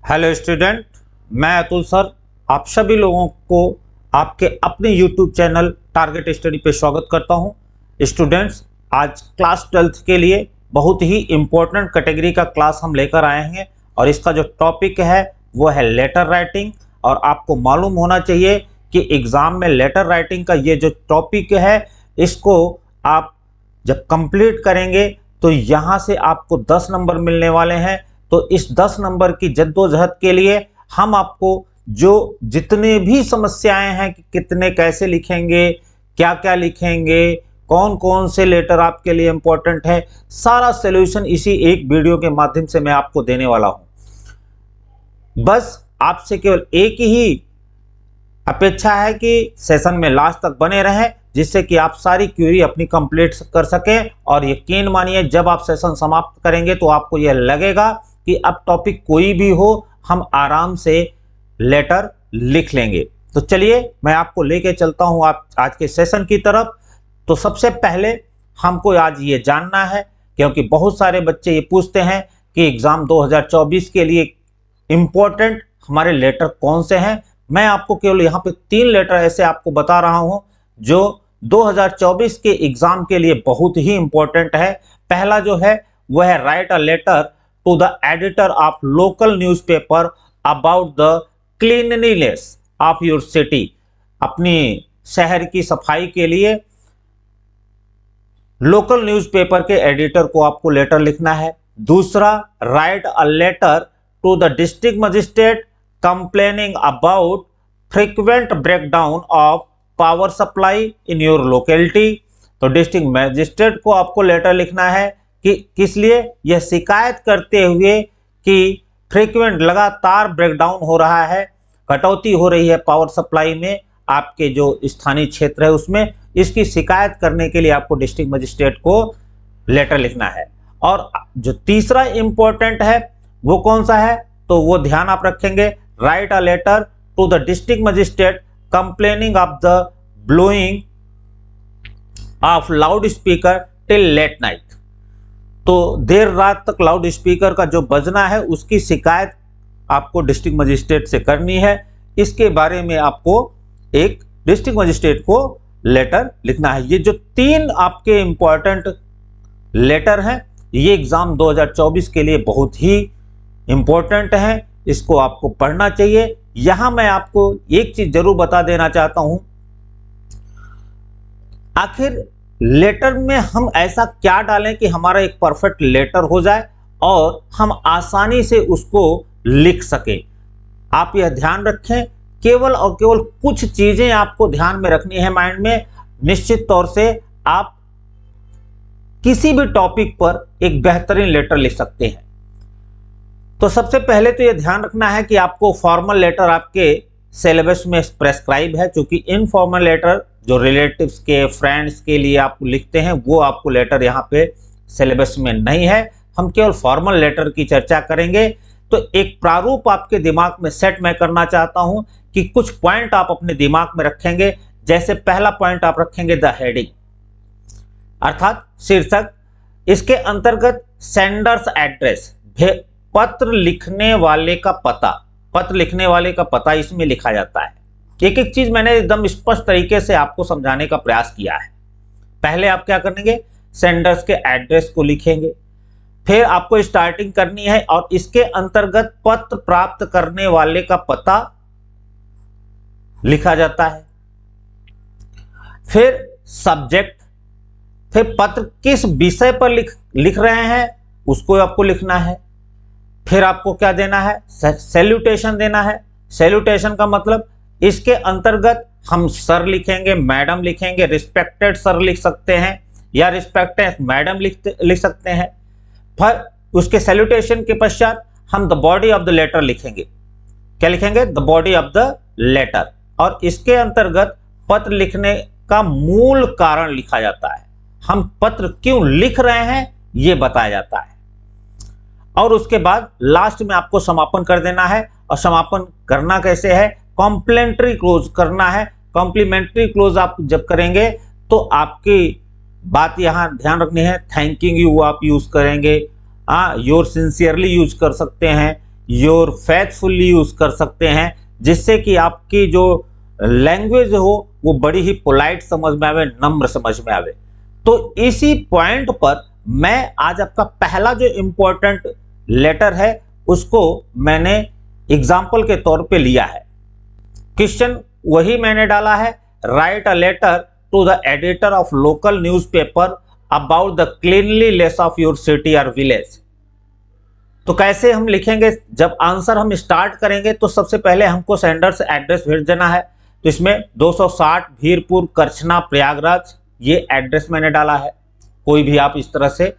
Hello student, मैं Atul sir आप सभी लोगों को आपके अपने यूट्यूब चैनल टारगेट स्टडी पे स्वागत करता हूं। स्टूडेंट्स, आज क्लास 12th के लिए बहुत ही इम्पोर्टेंट कैटेगरी का क्लास हम लेकर आए हैं और इसका जो टॉपिक है वो है लेटर राइटिंग। और आपको मालूम होना चाहिए कि एग्ज़ाम में लेटर राइटिंग का ये जो टॉपिक है इसको आप जब कंप्लीट करेंगे तो यहाँ से आपको 10 नंबर मिलने वाले हैं। तो इस 10 नंबर की जद्दोजहद के लिए हम आपको जो जितने भी समस्याएं हैं कि कितने कैसे लिखेंगे, क्या क्या लिखेंगे, कौन कौन से लेटर आपके लिए इंपॉर्टेंट है, सारा सॉल्यूशन इसी एक वीडियो के माध्यम से मैं आपको देने वाला हूं। बस आपसे केवल एक ही अपेक्षा है कि सेशन में लास्ट तक बने रहें, जिससे कि आप सारी क्वेरी अपनी कंप्लीट कर सकें। और यकीन मानिए जब आप सेशन समाप्त करेंगे तो आपको यह लगेगा कि अब टॉपिक कोई भी हो हम आराम से लेटर लिख लेंगे। तो चलिए मैं आपको लेके चलता हूं आप आज के सेशन की तरफ। तो सबसे पहले हमको आज ये जानना है, क्योंकि बहुत सारे बच्चे ये पूछते हैं कि एग्ज़ाम 2024 के लिए इम्पोर्टेंट हमारे लेटर कौन से हैं। मैं आपको केवल यहाँ पे 3 लेटर ऐसे आपको बता रहा हूँ जो 2024 के एग्ज़ाम के लिए बहुत ही इम्पोर्टेंट है। पहला जो है वह है write a letter to the editor of local newspaper about the cleanliness of your city. अपनी शहर की सफाई के लिए लोकल न्यूज़पेपर के एडिटर को आपको लेटर लिखना है। दूसरा, write a letter to the district magistrate complaining about frequent breakdown of power supply in your locality. तो डिस्ट्रिक्ट मजिस्ट्रेट को आपको लेटर लिखना है कि किस लिए, यह शिकायत करते हुए कि फ्रीक्वेंट लगातार ब्रेकडाउन हो रहा है, कटौती हो रही है पावर सप्लाई में आपके जो स्थानीय क्षेत्र है उसमें, इसकी शिकायत करने के लिए आपको डिस्ट्रिक्ट मजिस्ट्रेट को लेटर लिखना है। और जो तीसरा इंपॉर्टेंट है वो कौन सा है, तो वो ध्यान आप रखेंगे, write a letter to the district magistrate complaining of the blowing of loud speaker till late night. तो देर रात तक लाउड स्पीकर का जो बजना है उसकी शिकायत आपको डिस्ट्रिक्ट मजिस्ट्रेट से करनी है। इसके बारे में आपको एक डिस्ट्रिक्ट मजिस्ट्रेट को लेटर लिखना है। ये जो 3 आपके इंपॉर्टेंट लेटर हैं ये एग्ज़ाम 2024 के लिए बहुत ही इंपॉर्टेंट है, इसको आपको पढ़ना चाहिए। यहां मैं आपको एक चीज जरूर बता देना चाहता हूं, आखिर लेटर में हम ऐसा क्या डालें कि हमारा एक परफेक्ट लेटर हो जाए और हम आसानी से उसको लिख सकें। आप यह ध्यान रखें, केवल और केवल कुछ चीजें आपको ध्यान में रखनी है माइंड में। निश्चित तौर से आप किसी भी टॉपिक पर एक बेहतरीन लेटर लिख सकते हैं। तो सबसे पहले तो यह ध्यान रखना है कि आपको फॉर्मल लेटर आपके सिलेबस में प्रेस्क्राइब है, क्योंकि इनफॉर्मल लेटर जो रिलेटिव्स के, फ्रेंड्स के लिए आप लिखते हैं वो आपको लेटर यहाँ पे सिलेबस में नहीं है। हम केवल फॉर्मल लेटर की चर्चा करेंगे। तो एक प्रारूप आपके दिमाग में सेट मैं करना चाहता हूँ कि कुछ पॉइंट आप अपने दिमाग में रखेंगे। जैसे पहला पॉइंट आप रखेंगे द हेडिंग, अर्थात शीर्षक। इसके अंतर्गत सेंडर्स एड्रेस, पत्र लिखने वाले का पता, पत्र लिखने वाले का पता इसमें लिखा जाता है। एक एक चीज मैंने एकदम स्पष्ट तरीके से आपको समझाने का प्रयास किया है। पहले आप क्या करेंगे, सेंडर्स के एड्रेस को लिखेंगे, फिर आपको स्टार्टिंग करनी है और इसके अंतर्गत पत्र प्राप्त करने वाले का पता लिखा जाता है। फिर सब्जेक्ट, फिर पत्र किस विषय पर लिख रहे हैं उसको आपको लिखना है। फिर आपको क्या देना है, सैल्यूटेशन देना है। सैल्यूटेशन का मतलब इसके अंतर्गत हम सर लिखेंगे, मैडम लिखेंगे, रिस्पेक्टेड सर लिख सकते हैं या रिस्पेक्टेड मैडम लिख सकते हैं। फिर उसके सैल्यूटेशन के पश्चात हम the body of the letter लिखेंगे। क्या लिखेंगे, the body of the letter. और इसके अंतर्गत पत्र लिखने का मूल कारण लिखा जाता है, हम पत्र क्यों लिख रहे हैं ये बताया जाता है। और उसके बाद लास्ट में आपको समापन कर देना है। और समापन करना कैसे है, कॉम्प्लीमेंट्री क्लोज करना है। कॉम्प्लीमेंट्री क्लोज आप जब करेंगे तो आपकी बात यहां ध्यान रखनी है, थैंकिंग यू आप यूज करेंगे, योर सिंसियरली यूज कर सकते हैं, योर फेथफुली यूज कर सकते हैं, जिससे कि आपकी जो लैंग्वेज हो वो बड़ी ही पोलाइट समझ में आवे, नम्र समझ में आवे। तो इसी पॉइंट पर मैं आज आपका पहला जो इंपॉर्टेंट लेटर है उसको मैंने एग्जाम्पल के तौर पे लिया है। क्वेश्चन वही मैंने डाला है, write a letter to the editor of local newspaper about the cleanliness of your city और विलेज। तो कैसे हम लिखेंगे, जब आंसर हम स्टार्ट करेंगे तो सबसे पहले हमको सेंडर्स एड्रेस भेज देना है। तो इसमें 260 भीरपुर करछना प्रयागराज ये एड्रेस मैंने डाला है। कोई भी आप इस तरह से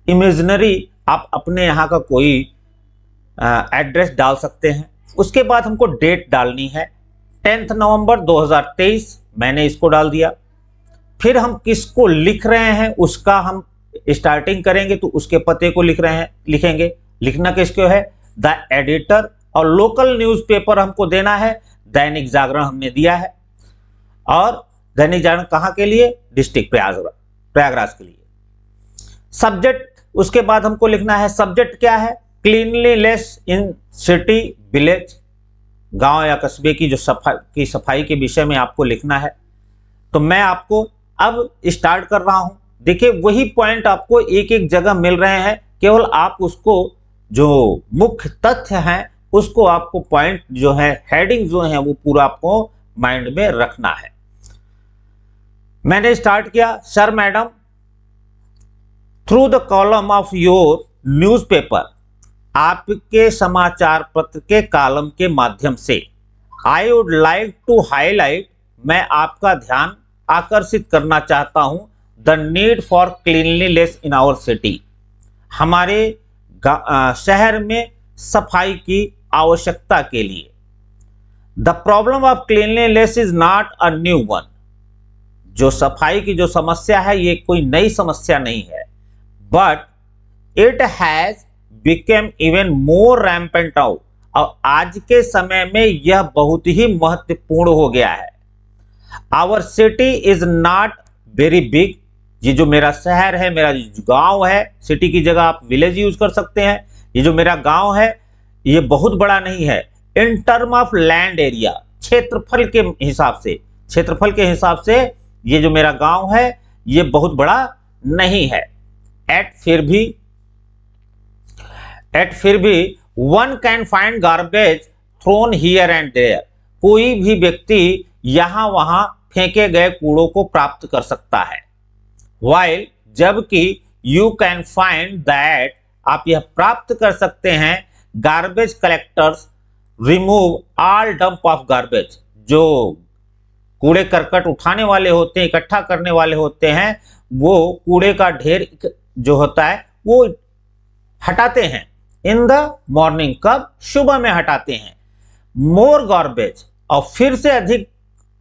इमेजिनरी आप अपने यहाँ का कोई एड्रेस डाल सकते हैं। उसके बाद हमको डेट डालनी है 10 नवंबर 2023, मैंने इसको डाल दिया। फिर हम किसको लिख रहे हैं उसका हम स्टार्टिंग करेंगे, तो उसके पते को लिखेंगे। लिखना किसको है, द एडिटर, और लोकल न्यूज़पेपर हमको देना है दैनिक जागरण हमने दिया है, और दैनिक जागरण कहाँ के लिए, डिस्ट्रिक्ट प्रयागराज के लिए। सब्जेक्ट उसके बाद हमको लिखना है, सब्जेक्ट क्या है, क्लीनलीनेस इन सिटी विलेज, गांव या कस्बे की जो सफाई के विषय में आपको लिखना है। तो मैं आपको अब स्टार्ट कर रहा हूं। देखिए वही पॉइंट आपको एक एक जगह मिल रहे हैं, केवल आप उसको जो मुख्य तथ्य हैं उसको आपको पॉइंट जो है, हेडिंग जो है वो पूरा आपको माइंड में रखना है। मैंने स्टार्ट किया, sir madam, through the column of your newspaper, आपके समाचार पत्र के कॉलम के माध्यम से, I would like to highlight, मैं आपका ध्यान आकर्षित करना चाहता हूं, the need for cleanliness in our city, हमारे शहर में सफाई की आवश्यकता के लिए। The problem of cleanliness is not a new one, जो सफाई की जो समस्या है ये कोई नई समस्या नहीं है, but it has became even more rampant now, और आज के समय में यह बहुत ही महत्वपूर्ण हो गया है। Our city is not very big, ये जो मेरा शहर है, मेरा गांव है, सिटी की जगह आप विलेज यूज कर सकते हैं, ये जो मेरा गांव है ये बहुत बड़ा नहीं है। In term of land area, क्षेत्रफल के हिसाब से ये जो मेरा गांव है ये बहुत बड़ा नहीं है। एट फिर भी one can find garbage thrown here and there, कोई भी व्यक्ति यहां वहां फेंके गए कूड़ों को प्राप्त कर सकता है। वाइल, जबकि यू कैन फाइंड दैट, आप यह प्राप्त कर सकते हैं, garbage collectors remove all dump of garbage, जो कूड़े करकट उठाने वाले होते हैं, इकट्ठा करने वाले होते हैं, वो कूड़े का ढेर जो होता है वो हटाते हैं। इन द मॉर्निंग, कब, सुबह में हटाते हैं। मोर गार्बेज, और फिर से अधिक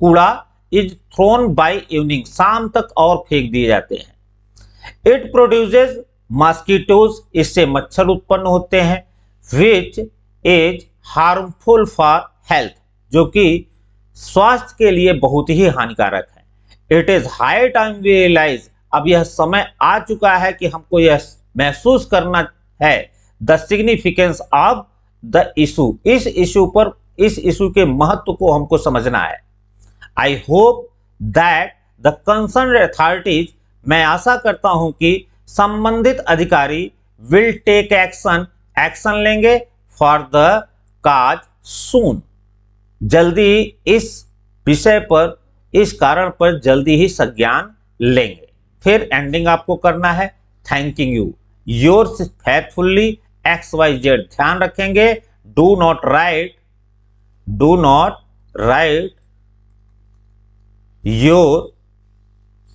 कूड़ा, इज थ्रोन बाय इवनिंग, शाम तक और फेंक दिए जाते हैं। इट प्रोड्यूसेस मॉस्किटोज, इससे मच्छर उत्पन्न होते हैं, which is harmful for health, जो कि स्वास्थ्य के लिए बहुत ही हानिकारक है। It is high time we realize, अब यह समय आ चुका है कि हमको यह महसूस करना है, the significance of the issue, इस इशू के महत्व को हमको समझना है। I hope that the concern authorities, मैं आशा करता हूं कि संबंधित अधिकारी विल टेक एक्शन लेंगे फॉर द काज सून, जल्दी इस विषय पर, इस कारण पर जल्दी ही संज्ञान लेंगे। फिर एंडिंग आपको करना है, thanking you, yours faithfully XYZ, ध्यान रखेंगे, do not right your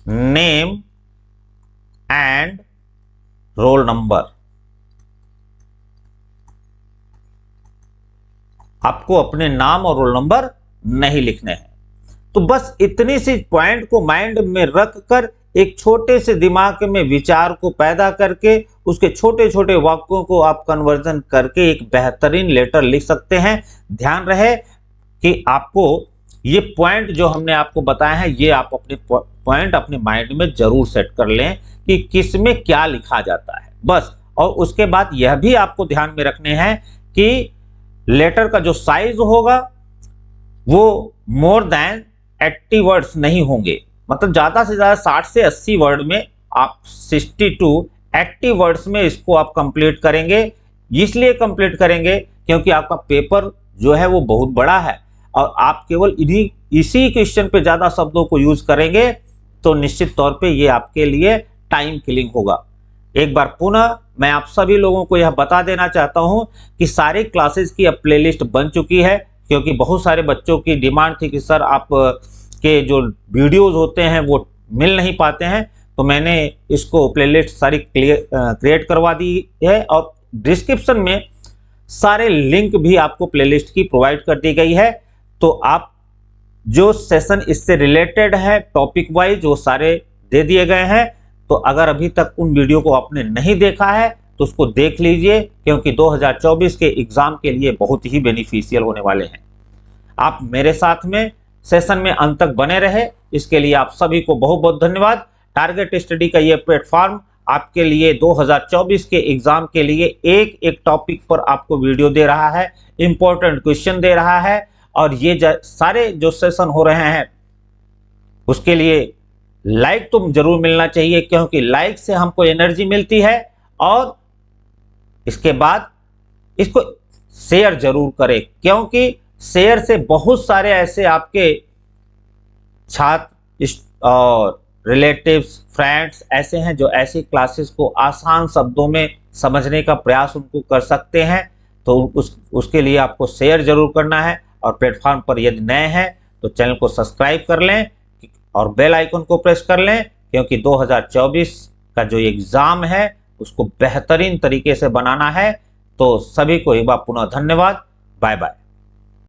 name and roll number, आपको अपने नाम और रोल नंबर नहीं लिखने हैं। तो बस इतनी सी पॉइंट को माइंड में रखकर एक छोटे से दिमाग में विचार को पैदा करके उसके छोटे छोटे वाक्यों को आप कन्वर्जन करके एक बेहतरीन लेटर लिख सकते हैं। ध्यान रहे कि आपको ये पॉइंट जो हमने आपको बताया है, ये आप अपने पॉइंट अपने माइंड में जरूर सेट कर लें कि किस में क्या लिखा जाता है बस। और उसके बाद यह भी आपको ध्यान में रखने हैं कि लेटर का जो साइज होगा वो मोर देन 80 वर्ड्स नहीं होंगे, मतलब ज़्यादा से ज़्यादा 60 से 80 वर्ड में आप 60 टू 80 वर्ड्स में इसको आप कंप्लीट करेंगे। इसलिए कंप्लीट करेंगे क्योंकि आपका पेपर जो है वो बहुत बड़ा है और आप केवल इसी क्वेश्चन पे ज़्यादा शब्दों को यूज करेंगे तो निश्चित तौर पे ये आपके लिए टाइम किलिंग होगा। एक बार पुनः मैं आप सभी लोगों को यह बता देना चाहता हूं कि सारी क्लासेस की अब प्लेलिस्ट बन चुकी है, क्योंकि बहुत सारे बच्चों की डिमांड थी कि सर आप के जो वीडियोस होते हैं वो मिल नहीं पाते हैं, तो मैंने इसको प्लेलिस्ट सारी क्रिएट करवा दी है और डिस्क्रिप्शन में सारे लिंक भी आपको प्लेलिस्ट की प्रोवाइड कर दी गई है। तो आप जो सेशन इससे रिलेटेड है टॉपिक वाइज वो सारे दे दिए गए हैं। तो अगर अभी तक उन वीडियो को आपने नहीं देखा है तो उसको देख लीजिए, क्योंकि 2024 के एग्जाम के लिए बहुत ही बेनिफिशियल होने वाले हैं। आप मेरे साथ में सेशन में अंत तक बने रहे, इसके लिए आप सभी को बहुत बहुत धन्यवाद। टारगेट स्टडी का ये प्लेटफॉर्म आपके लिए 2024 के एग्जाम के लिए एक एक टॉपिक पर आपको वीडियो दे रहा है, इंपॉर्टेंट क्वेश्चन दे रहा है, और ये सारे जो सेशन हो रहे हैं उसके लिए लाइक तो जरूर मिलना चाहिए, क्योंकि लाइक से हमको एनर्जी मिलती है। और इसके बाद इसको शेयर जरूर करें, क्योंकि शेयर से बहुत सारे ऐसे आपके छात्र और रिलेटिव्स फ्रेंड्स ऐसे हैं जो ऐसी क्लासेस को आसान शब्दों में समझने का प्रयास उनको कर सकते हैं। तो उसके लिए आपको शेयर जरूर करना है, और प्लेटफॉर्म पर यदि नए हैं तो चैनल को सब्सक्राइब कर लें और बेल आइकन को प्रेस कर लें, क्योंकि 2024 का जो एग्ज़ाम है उसको बेहतरीन तरीके से बनाना है। तो सभी को एक बार पुनः धन्यवाद। Bye bye.